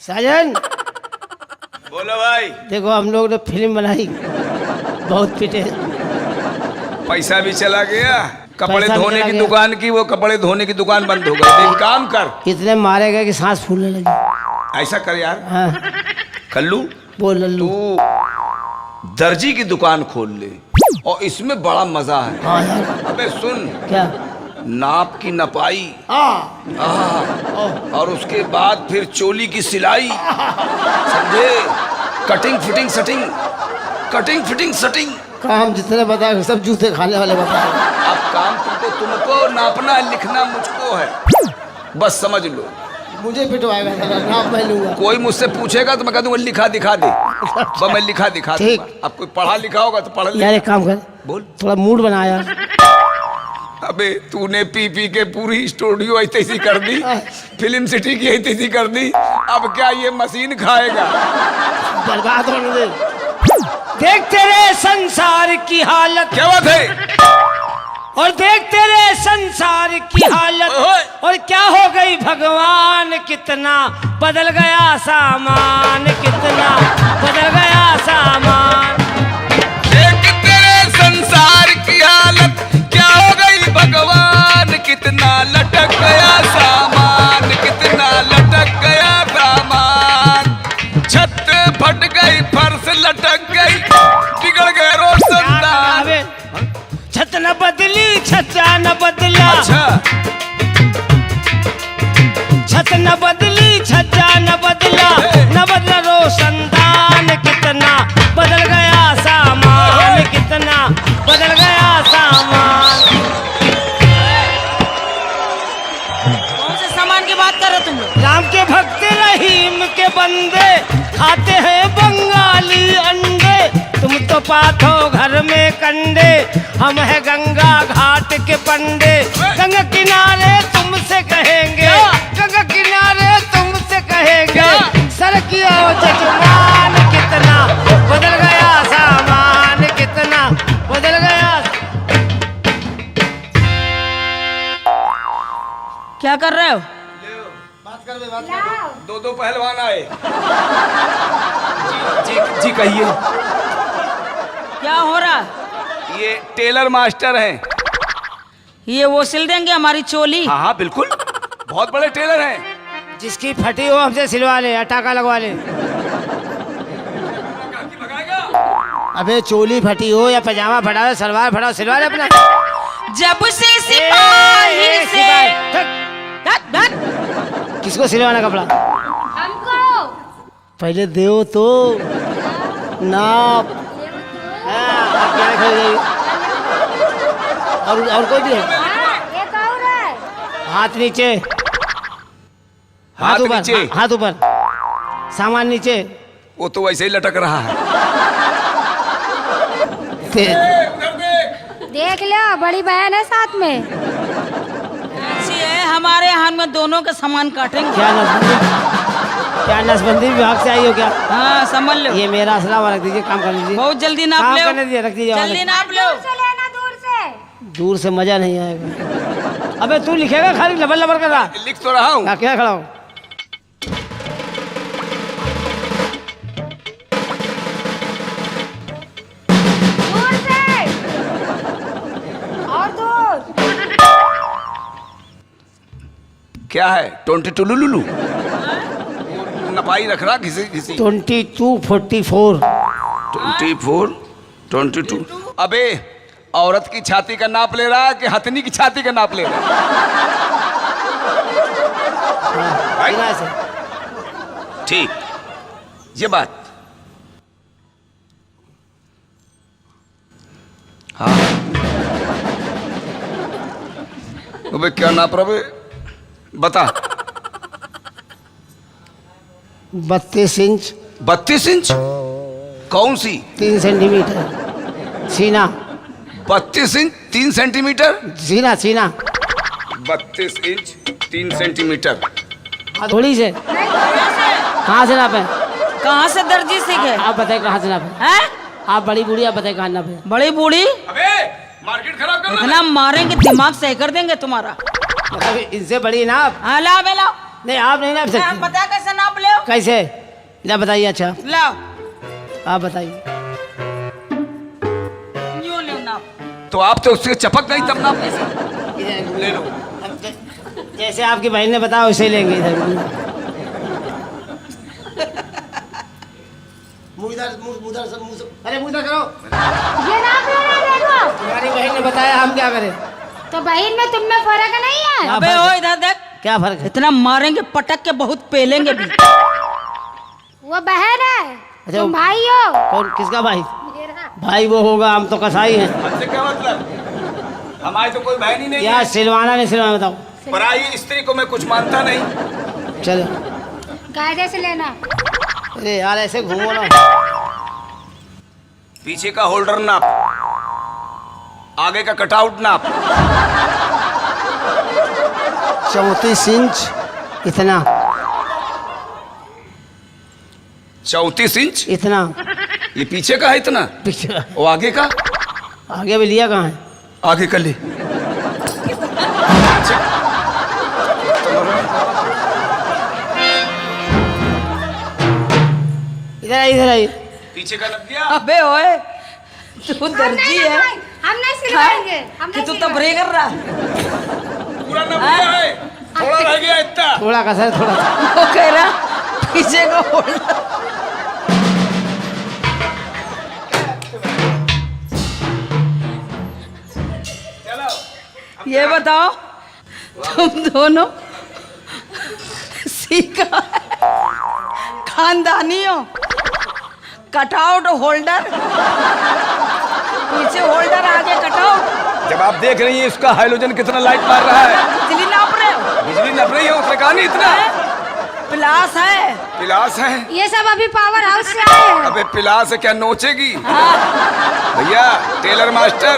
साजन बोलो भाई। देखो हम लोग ने फिल्म बनाई, बहुत पिटे, पैसा भी चला गया, कपड़े पैसा भी धोने चला की गया। दुकान की, वो कपड़े धोने की दुकान बंद हो गई। एक काम कर, इतने मारे गए कि सांस फूलने लगी। ऐसा कर यार, हाँ कल्लू बोल लल्लू। तू दर्जी की दुकान खोल ले और इसमें बड़ा मजा है। हाँ यार। अबे सुन, क्या? नाप की नपाई, हाँ और उसके बाद फिर चोली की सिलाई, समझे? Cutting fitting setting, cutting fitting setting. काम जितने बताए सब जूते खाने वाले बताए। अब काम तुमको नापना है, लिखना मुझको है, बस समझ लो। मुझे पिटवाएगा, नाप मैं लूंगा। कोई मुझसे पूछेगा तो मैं कह दूंगा लिखा दिखा दे, बस मैं लिखा दिखा ठीक। दूंगा। अब कोई पढ़ा लिखा होगा तो पढ़ ले। यार एक काम कर, बोल। थोड़ा मूड बना यार। अबे तूने पी पी के पूरी स्टूडियो ऐसी कर दी, फिल्म सिटी की ऐसी कर दी, अब क्या ये मशीन खाएगा? बर्बाद होने दे। देख तेरे संसार की हालत, क्या बात है? और देख तेरे संसार की हालत, और क्या हो गई भगवान, कितना बदल गया सामान, कितना बदल गया सामान। देख तेरे संसार की हालत, क्या हो गई भगवान, कितना लटक गया सामान, कितना लटक गया सामान। छत फट गई, फर्श लटक गई, बिगड़ गए रोशनदान। छत न बदली, छत्ता न बदला। अच्छा, छत न बदली, छत्ता न बदला, न बदला रोशनदान, कितना बदल गया सामान, कितना बदल गया सामान। कौन से सामान की बात कर रहे हो तुम लोग? राम के भक्त रहीम के बंदे खाते हैं बंगाली अंडे, तुम तो पाथो घर में कंडे, हम है गंगा घाट के पंडे। गंगा किनारे तुमसे कहेंगे, गंगा किनारे तुमसे कहेंगे, सर की आओ जजमान, कितना बदल गया सामान, कितना बदल गया। क्या कर रहे हो? दो पहलवान आए। जी जी कहिए। क्या हो रहा? ये टेलर मास्टर हैं। ये वो सिल देंगे हमारी चोली? हाँ हाँ बिल्कुल, बहुत बड़े टेलर हैं। जिसकी फटी हो हमसे सिलवा ले, टाका लगवा ले। अबे चोली फटी हो या पजामा फटा हो, सलवार फटा हो, सिलवा ले अपना। जब से सिपाही से किसको सिलवाना कपड़ा? हमको। पहले देओ तो नाप। अब क्या रखा गई? और कोई भी है? एक और है। हाथ नीचे, हाथ ऊपर, नीचे। हाथ ऊपर, सामान नीचे। वो तो वैसे ही लटक रहा है। देख लो, बड़ी बहन है साथ में। ऐसी है, हमारे हाथ में दोनों का सामान काटेंगे। क्या नसबंदी, क्या नसबंदी विभाग से आई हो क्या? हाँ समझ लो। ये मेरा असला रख दीजिए, काम कर लीजिए। बहुत जल्दी नाप काम लो। करने दीजिए, रख दीजिए। जल्दी नाप लो। दूर से लेना, दूर से। दूर से मजा नहीं आएगा। अबे तू लिखेगा खाली लबर लबर कर रहा? लिख तो रहा हूँ। क्या खड़ा हो? दूर से और दूर। क्या है? 22 लुलू नपाई रख रहा घिसी घिसी। 2244। 22। अबे औरत की छाती का नाप ले रहा है कि हथनी की छाती का नाप ले रहा है? बिना से। ठीक, ये बात। हाँ अबे क्या नाप रहा बे? बता। 32 इंच 32 इंच? कौन सी? 3 सेंटीमीटर सीना। 32 इंच 3 सेंटीमीटर? सीना सीना। 32 इंच 3 सेंटीमीटर। थोड़ी से कहाँ से नापे? कहाँ से दर्जी सीखे? आप बताए कहाँ से नापे? हैं? आप बड़ी बूढ़ी, आप बताए कहाँ नापे? बड़ी बूढ़ी? अबे मार्केट खराब कर इतना मारेंगे दिमाग सही कर देंगे तुम्हारा। मतलब इनसे बड़ी नाप? हाँ लाओ बे लाओ। नहीं आप नहीं नाप सकते। पता कैसे नाप ले? कैसे? ला बताइए। अच्छा लाओ आप बताइए। यूं लो नाप। तो आप तो उसके चपक गई तब ना इधर ले लो। जैसे आपकी बहन ने बताया वैसे ही लेंगे। इधर मुँह इधर, अरे मुँह इधर करो। ये नाप लेना देखो। तुम्हारी बहन ने बताया, हम क्या करें? तो बहन में तुम में फर्क नहीं है? क्या अबे फर्क ओ है? इधर देख, क्या फर्क है? इतना मारेंगे पटक के बहुत पेलेंगे भी। वो बहन है, अच्छा, तुम भाई हो। कौन? किसका भाई? मेरा। भाई वो होगा, हम तो कसाई हैं। हमसे क्या मतलब? हमारी तो कोई बहन ही नहीं या है। सिलवाना नहीं सिलवाना बताओ। पराई स्त्री को मैं कुछ मानता नहीं। चलो। कायदे से लेना। अरे यार ऐसे घूमो ना। पीछे का होल्डर नाप, आगे का कटआउट नाप। 34 इंच इतना, 34 इंच। इतना ये पीछे का है इतना, पीछे। वो आगे का, आगे भी लिया कहाँ है? आगे का ले। इधर आई, इधर आई। पीछे का लग गया। अबे ओए तू दर्जी है हम नहीं सिलवाएंगे। हम कि नहीं तू सिलवाएंगे। तो ब्रे कर रहा। पूरा नप गया है, थोड़ा रह गया इतना। थोड़ा कसर, थोड़ा। वो कह रहा पीछे का होल्डर। चलो ये बताओ तुम दोनों सीखा है? खानदानी हो? कटआउट होल्डर, पीछे होल्डर, आगे कटआउट। जब आप देख रही हैं इसका हाइलोजन कितना लाइट मार रहा है, बिजली नाप रहे हो? बिजली नप रही है, उसने कहा नहीं इतना। प्लास है। पिलास है। ये सब अभी पावर हाउस से आए हैं। अबे पिलास है क्या नोचेगी? भैया टेलर मास्टर